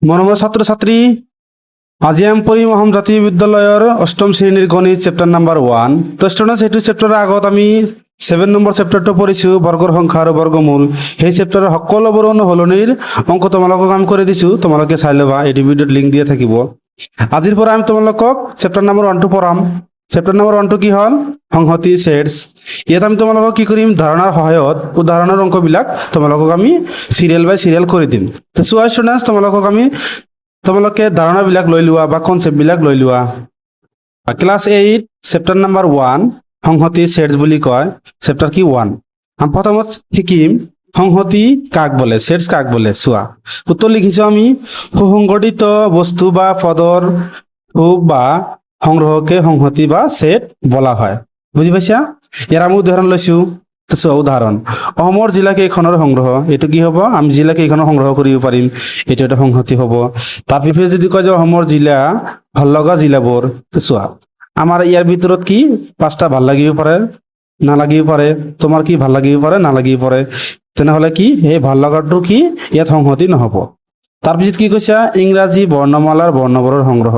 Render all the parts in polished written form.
মৰমৰ ছাত্ৰ ছাত্ৰী, আজি আমি পঢ়িম অসম জাতীয় বিদ্যালয়ৰ অষ্টম শ্ৰেণীৰ গণিত চেপ্টাৰ নাম্বাৰ 1। তো ষ্টুডেণ্টছ, এইটো চেপ্টাৰৰ আগত আমি 7 নম্বৰ চেপ্টাৰটো পঢ়িছোঁ, বৰ্গৰ সংখ্যা আৰু বৰ্গমূল। সেই চেপ্টাৰৰ সকলোবোৰ অনুসলনিৰ অংক তোমালোকক আমি কৰি দিছোঁ, তোমালোকে চাই ল'বা, এইটো ভিডিঅ'ত লিংক দিয়া থাকিব। আজিৰ পৰা আমি তোমালোকক চেপ্টাৰ নাম্বাৰ 1টো পঢ়াম। চেপ্টাৰ নাম্বাৰ 1টো কি হ'ল? সংহতি ছেটছ। ইয়াত আমি তোমালোকক কি কৰিম? ধাৰণাৰ সহায়ত উদাহৰণৰ অংকবিলাক তোমালোকক আমি চিৰিয়েল বাই চিৰিয়েল কৰি দিম। তো চোৱা ষ্টুডেণ্টছ, তোমালোকে ধাৰণাবিলাক লৈ লোৱা বা কনচেপ্টবিলাক লৈ লোৱা। ক্লাছ 8 চেপ্টাৰ নাম্বাৰ 1 সংহতি ছেটছ বুলি কয়। চেপ্টাৰ কি 1। আমি প্ৰথমত শিকিম সংহতি কাক বোলে, ছেটছ কাক বোলে। চোৱা, উত্তৰ লিখিছোঁ আমি, সুসংগঠিত বস্তু বা পদৰ বা সংগ্ৰহকে সংহতি বা ছেট বোলা হয়। বুজি পাইছা? ইয়াৰ আমি উদাহৰণ লৈছোঁ। চোৱা উদাহৰণ, অসমৰ জিলা কেইখনৰ সংগ্ৰহ। এইটো কি হ'ব? আমি জিলা কেইখনৰ সংগ্ৰহ কৰিব পাৰিম, এইটো এটা সংহতি হ'ব। তাৰ বিপৰীতে যদি কয় যে অসমৰ জিলা ভাল লগা জিলাবোৰ, চোৱা আমাৰ ইয়াৰ ভিতৰত কি 5টা ভাল লাগিব পাৰে, নালাগিব পাৰে। তোমাৰ কি ভাল লাগিব পাৰে, নালাগিব পাৰে। তেনেহ'লে কি এই ভাল লগাটো কি ইয়াত সংহতি নহ'ব। তাৰপিছত কি কৈছা? ইংৰাজী বৰ্ণমালাৰ বৰ্ণবোৰৰ সংগ্ৰহ।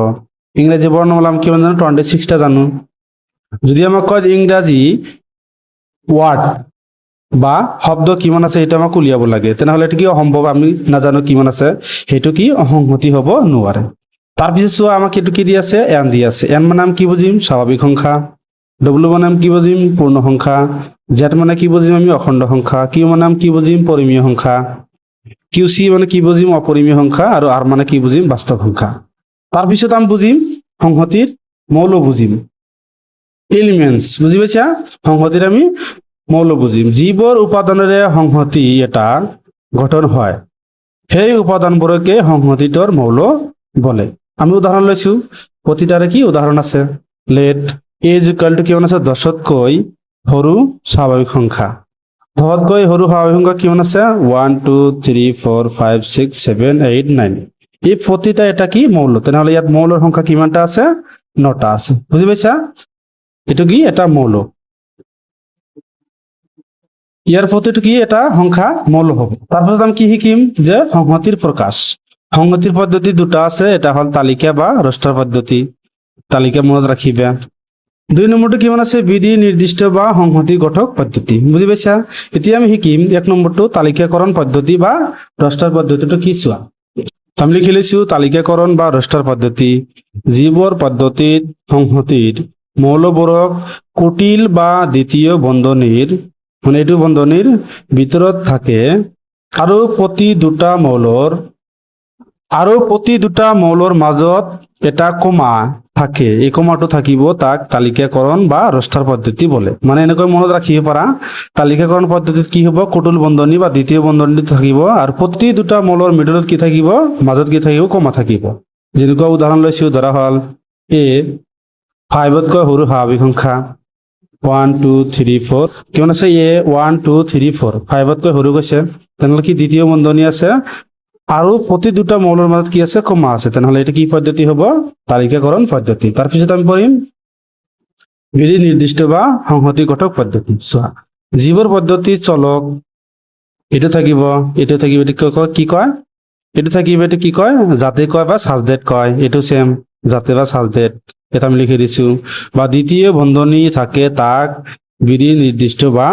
ইংৰাজী বৰ্ণমালা আমি কিমান জানো? 26টা জানো। যদি আমাক কয় ইংৰাজী ৱাৰ্ড বা শব্দ কিমান আছে, সেইটো আমাক উলিয়াব লাগে, তেনেহ'লে এইটো কি অসম্ভৱ, আমি নাজানো কিমান আছে, সেইটো কি অসংহতি হ'ব নোৱাৰে। তাৰপিছত চোৱা, আমাক এইটো কি দি আছে? এন দি আছে। এন মানে আমি কি বুজিম? স্বাভাৱিক সংখ্যা। ডব্লিউ মানে আমি কি বুজিম? পূৰ্ণ সংখ্যা। জেড মানে কি বুজিম? আমি অখণ্ড সংখ্যা। কিউ মানে আমি কি বুজিম? পৰিমেয় সংখ্যা। কিউ চি মানে কি বুজিম? অপৰিমেয় সংখ্যা। আৰু আৰ মানে কি বুজিম? বাস্তৱ সংখ্যা। তাৰপিছত আমি বুজিম সংহতিৰ মৌল বুজিম, এলিমেণ্টছ। বুজি পাইছা? সংহতিৰ আমি মৌল বুজিম। যিবোৰ উপাদানেৰে সংহতি এটা গঠন হয়, সেই উপাদানবোৰকে সংহতিটোৰ মৌল বোলে। আমি উদাহৰণ লৈছোঁ, প্ৰতিটাৰে কি উদাহৰণ আছে। Let a is equal to কিমান আছে? 10তকৈ সৰু স্বাভাৱিক সংখ্যা। 10তকৈ সৰু স্বাভাৱিক সংখ্যা কিমান আছে? 1 2 3 4 5 6 7 8 9। এই প্ৰতিটা এটা কি মৌল, তেনেহ'লে ইয়াত মৌলৰ সংখ্যা কিমানটা আছে? 9টা আছে। বুজি পাইছা? এইটো কি এটা মৌল, ইয়াৰ প্ৰতিটো কি এটা সংখ্যা মৌল হ'ব। তাৰপিছত আমি কি শিকিম? যে সংহতিৰ প্ৰকাশ। সংহতিৰ পদ্ধতি দুটা আছে, এটা হ'ল তালিকা বা ৰস্টাৰ পদ্ধতি। তালিকা মনত ৰাখিবা। 2 নম্বৰটো কিমান আছে? বিধি নিৰ্দিষ্ট বা সংহতি গঠক পদ্ধতি। বুজি পাইছা? এতিয়া আমি শিকিম 1 নম্বৰটো তালিকাকৰণ পদ্ধতি বা ৰস্টাৰ পদ্ধতিটো কি। চোৱা, আমি লিখি লৈছোঁ তালিকাকৰণ বা ৰস্টাৰ পদ্ধতি। যিবোৰ পদ্ধতিত সংহতিৰ মৌলবোৰক কুটিল বা দ্বিতীয় বন্ধনীৰ মানে এইটো বন্ধনীৰ ভিতৰত থাকে আৰু প্ৰতি দুটা মৌলৰ মাজত এটা কমা থাকে, এই কমাটো থাকিব, তাক তালিকাকৰণ বা ৰস্টাৰ পদ্ধতি বোলে। মানে এনেকৈ মনত ৰাখিব পাৰা, তালিকাকৰণ পদ্ধতিত কি হ'ব? কুটিল বন্ধনী বা দ্বিতীয় বন্ধনী থাকিব, আৰু প্ৰতি দুটা মৌলৰ মিডলত কি থাকিব? মাজত কি থাকিব? কমা থাকিব। যেনেকুৱা উদাহৰণ লৈছোঁ, ধৰা হ'ল এ 5তকৈ সৰু স্বাভাৱিক সংখ্যা। 1 2 3 4 কিমান আছে? এ 1 2 3 4 5তকৈ সৰু কৈছে, তেনেহ'লে কি দ্বিতীয় বন্ধনী আছে, আৰু প্ৰতি দুটা মৌলৰ মাজত কি আছে? কমা আছে। তেনেহ'লে এটা কি পদ্ধতি হ'ব? তালিকাকৰণ পদ্ধতি। তাৰপিছত আমি পঢ়িম বিধি নিৰ্দিষ্ট বা সংহতি গঠক পদ্ধতি। চোৱা, যিবোৰ পদ্ধতি চলক, এইটো থাকিব, এইটো থাকিব, এইটো কি কয়? এইটো থাকিব, এইটো কি কয়? জাতি কয় বা সাজডেট কয়। এইটো চেম, জাতি বা সাজডেট। এটা আমি লিখি দিছোঁ। বা দ্বিতীয় বন্ধনী থাকে, তাক বিধি নিৰ্দিষ্ট বা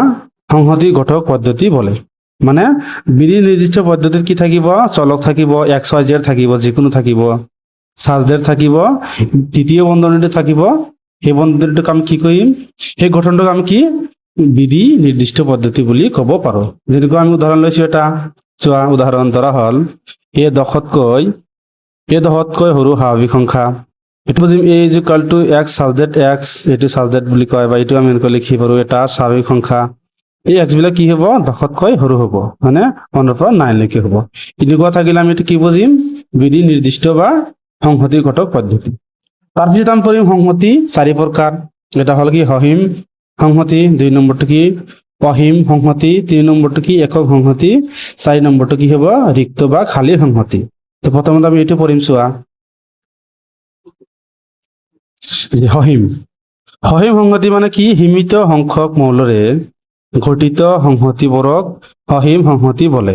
সংহতি গঠক পদ্ধতি বোলে। মানে বিধি নিৰ্দিষ্ট পদ্ধতিত কি থাকিব? চলক থাকিব, এক্স ৱাই জেড থাকিব, যিকোনো থাকিব, সাজডেট থাকিব, তৃতীয় বন্ধনীটো থাকিব। সেই বন্ধনীটোক আমি কি কৰিম? সেই গঠনটোক আমি কি বিধি নিৰ্দিষ্ট পদ্ধতি বুলি ক'ব পাৰোঁ। যেনেকুৱা আমি উদাহৰণ লৈছোঁ এটা। চোৱা উদাহৰণ, ধৰা হ'ল এ 10তকৈ সৰু স্বাভাৱিক সংখ্যা। এইটো বুজিম a is equal to x such that x, এইটো সাজডেট বুলি কয়, বা এইটো আমি এনেকৈ লিখি পাৰোঁ, এটা স্বাভাৱিক সংখ্যা। এই এক্স বিলাক কি হ'ব? 10তকৈ সৰু হ'ব, মানে 1ৰ পৰা 9লৈকে হ'ব। এনেকুৱা থাকিলে আমি এইটো কি বুজিম? বিধি নিৰ্দিষ্ট বা সংহতি ঘটক পদ্ধতি। তাৰপিছত আমি পঢ়িম সংহতি 4 প্ৰকাৰ। এটা হ'ল কি সসীম সংহতি, 2 নম্বৰটো কি অসীম সংহতি, 3 নম্বৰটো কি একক সংহতি, 4 নম্বৰটো কি হ'ব? ৰিক্ত বা খালী সংহতি। তো প্ৰথমতে আমি এইটো পঢ়িম। চোৱা, সসীম সংহতি মানে কি? সীমিত সংখ্যক মৌলৰে গঠিত সংহতিবোৰক সসীম সংহতি বোলে।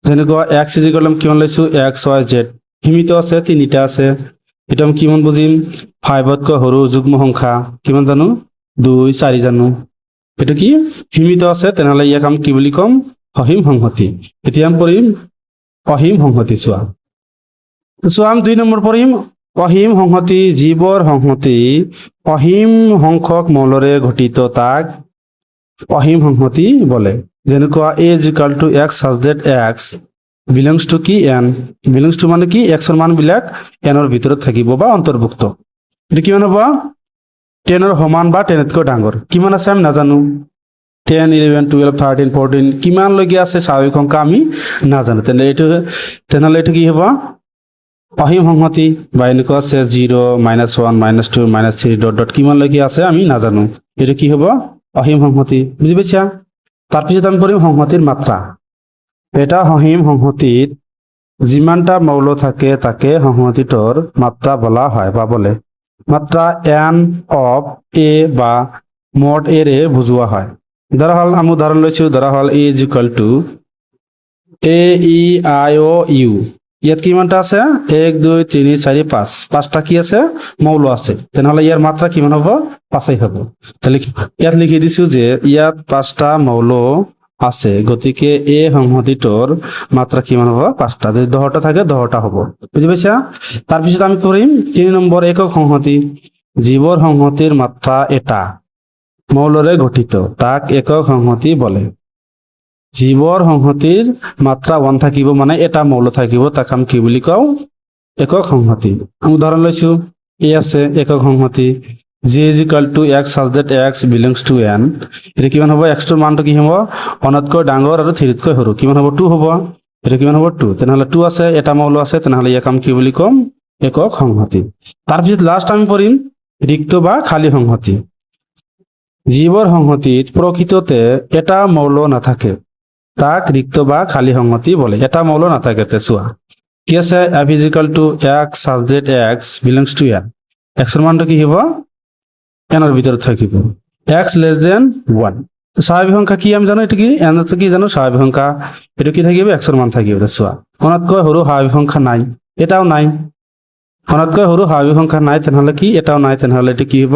যেনেকুৱা এক্স ইজ ইকুৱেল টু কিমান লৈছোঁ? এক্স ৱাই জেড, সীমিত আছে তিনিটা আছে এটা আমি কিমান বুজিম 5তকৈ সৰু যুগ্ম সংখ্যা কিমান জানো 2 4 জানো এটা কি সীমিত আছে তেনেহলে ইয়াক আমি কি বুলি কম অসীম সংহতি এতিয়া আমি পঢ়িম অসীম সংহতি চোৱা আমি 2 নম্বৰ পঢ়িম অসীম সংহতি জীৱৰ সংহতি অসীম সংখ্যক মৌলৰে গঠিত তাক অসীম সংহতি বলে যেনেকুৱা a = x such that x belongs to কি n belongs to মানে কি x ৰ মান বিলাক n ৰ ভিতৰত থাকিব বা অন্তৰ্ভুক্ত এটা কিমান হ'ব 10 ৰ সমান বা 10 তকৈ ডাঙৰ কিমান আছে আমি নাজানো 10 11 12 13 14 কিমান লৈকে আছে স্বাভাৱিক সংখ্যা আমি নাজানো তেনেহলে এইটো কি হ'ব অসীম সংহতি বা এনেকুৱা আছে 0 -1 -2 -3 ... কিমান লৈকে আছে আমি নাজানো এইটো কি হ'ব অসীম সংহতি বুজি পাইছা তাৰপিছত আমি পঢ়িম সংহতিৰ মাত্ৰা এটা অসীম সংহতিত যিমানটা মৌল থাকে তাকে সংহতিটোৰ মাত্ৰা বলা হয় বা বলে মাত্ৰা n of a বা mod a ৰে বুজোৱা হয় ধৰা হল আমি উদাহৰণ লৈছো ধৰা হল a = a e i o u ইয়াত কিমানটা আছে 1 2 3 4 5 পাঁচটা কি আছে মৌল আছে তেনেহলে ইয়াৰ মাত্ৰা কিমান হ'ব 5 হ'ব তাহলে ইয়াত লিখি দিছো যে ইয়াত পাঁচটা মৌল আছে গতিকে এ সংহতিটোৰ মাত্ৰা কিমান হ'ব 5টা যদি 10টা থাকে 10টা হ'ব বুজি পাইছা তাৰ পিছত আমি কৰিম 3 নম্বৰ একক সংহতি জীৱৰ সংহতিৰ মাত্ৰা এটা মৌলৰে গঠিত তাক একক সংহতি বলে জীৱৰ সংহতিৰ মাত্ৰা 1 থাকিব মানে এটা মৌল থাকিব তাক আমি কি বুলি কওঁ একক সংহতি আমি উদাহৰণ লৈছো এ আছে একক সংহতি j = x such that x belongs to n এটা কিমান হ'ব x ৰ মানটো কি হ'ব 1 তকৈ ডাঙৰ আৰু 3 তকৈ সৰু কিমান হ'ব 2 হ'ব এটা কিমান হ'ব 2 তেনেহলে 2 আছে এটা মৌল আছে তেনেহলে ইয়াক আমি কি বুলি কম একক সংহতি তাৰপিছত লাষ্ট আমি পঢ়িম ৰিক্ত বা খালী সংহতি জীৱৰ সংহতিত প্ৰকৃততে এটা মৌল নাথাকে তাক ৰিক্ত বা খালী সংহতি বলে এটা মৌল নাথাকে চোৱা কি আছে f = x such that x belongs to n x ৰ মানটো কি হ'ব n ৰ ভিতৰত থাকিব x <1 স্বাভাৱিক সংখ্যা কি আমি জানো এটা কি n টো কি জানো স্বাভাৱিক সংখ্যা এটা কি থাকিব x ৰ মান থাকিব চোৱা কোনতকৈ সৰু স্বাভাৱিক সংখ্যা নাই এটাও নাই কোনতকৈ সৰু স্বাভাৱিক সংখ্যা নাই তেনেহলে কি এটাও নাই তেনেহলে এটা কি হ'ব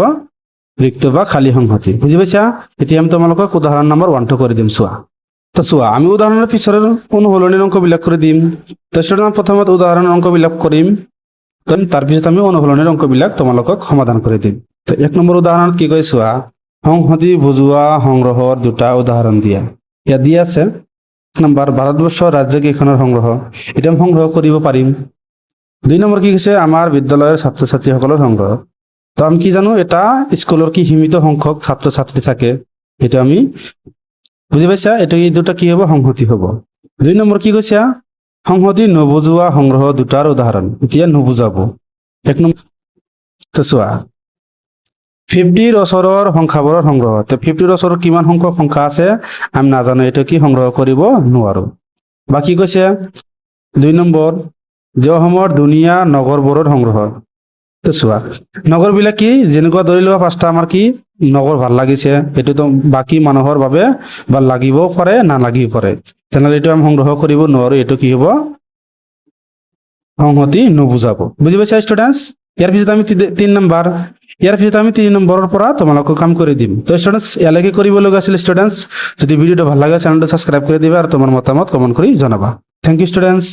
ৰিক্ত বা খালী সংহতি বুজি পাইছা এতিয়া আমি তোমালোকক উদাহৰণ নম্বৰ 1 টো কৰি দিম চোৱা আমি উদাহৰণৰ পিছৰৰ অনুসলনিৰ অংকবিলাক কৰি দিম তো ষ্টুডেণ্ট প্ৰথমত উদাহৰণৰ অংকবিলাক কৰিম তাৰপিছত আমি অনুসলনিৰ অংকবিলাক তোমালোকক সমাধান কৰি দিম তো 1 নম্বৰ উদাহৰণত কি কয় চোৱা সংহতি বুজোৱা সংগ্ৰহৰ দুটা উদাহৰণ দিয়া ইয়াত দিয়া আছে 1 নম্বৰ ভাৰতবৰ্ষৰ ৰাজ্যকেইখনৰ সংগ্ৰহ এটা আমি সংগ্ৰহ কৰিব পাৰিম 2 নম্বৰ কি কৈছে আমাৰ বিদ্যালয়ৰ ছাত্ৰ ছাত্ৰীসকলৰ সংগ্ৰহ তো আমি কি জানো এটা স্কুলৰ কি সীমিত সংখ্যক ছাত্ৰ ছাত্ৰী থাকে এটা আমি বুজি পাইছা এটা এই দুটা কি হ'ব সংহতি হ'ব 2 নম্বৰ কি কৈছে সংহতি নবুজোৱা সংগ্ৰহ দুটাৰ উদাহৰণ এতিয়া নবুজাব 1 নম্বৰ তো চোৱা 50 ওচৰৰ সংখ্যাবোৰৰ সংগ্ৰহ তো 50 ওচৰৰ কিমান সংখ্যক সংখ্যা আছে আমি নাজানো এটা কি সংগ্ৰহ কৰিব নোৱাৰো বাকি কৈছে 2 নম্বৰ যে অসমৰ দুনিয়া নগৰবোৰৰ সংগ্ৰহ তো চোৱা নগৰবিলাক কি যেনেকুৱা ধৰি লোৱা পাঁচটা আমাৰ কি নগৰ ভাল লাগিছে এটো তো বাকি মানুহৰ বাবে ভাল লাগিব পাৰে না লাগিব পাৰে তেনেহলে এটো আমি সংগ্ৰহ কৰিব নোৱাৰো এটো কি হ'ব সংহতি নবুজাব বুজি পাইছা ষ্টুডেন্টস ইয়াৰ পিছত আমি 3 নম্বৰৰ পৰা তোমালোকক কাম কৰি দিম তো ষ্টুডেন্টস এলাকে কৰিব লগা আছিল ষ্টুডেন্টস যদি ভিডিওটো ভাল লাগে চ্যানেলটো সাবস্ক্ৰাইব কৰি দিবা আৰু তোমাৰ মতামত কমেন্ট কৰি জনাবা থ্যাংক ইউ ষ্টুডেন্টস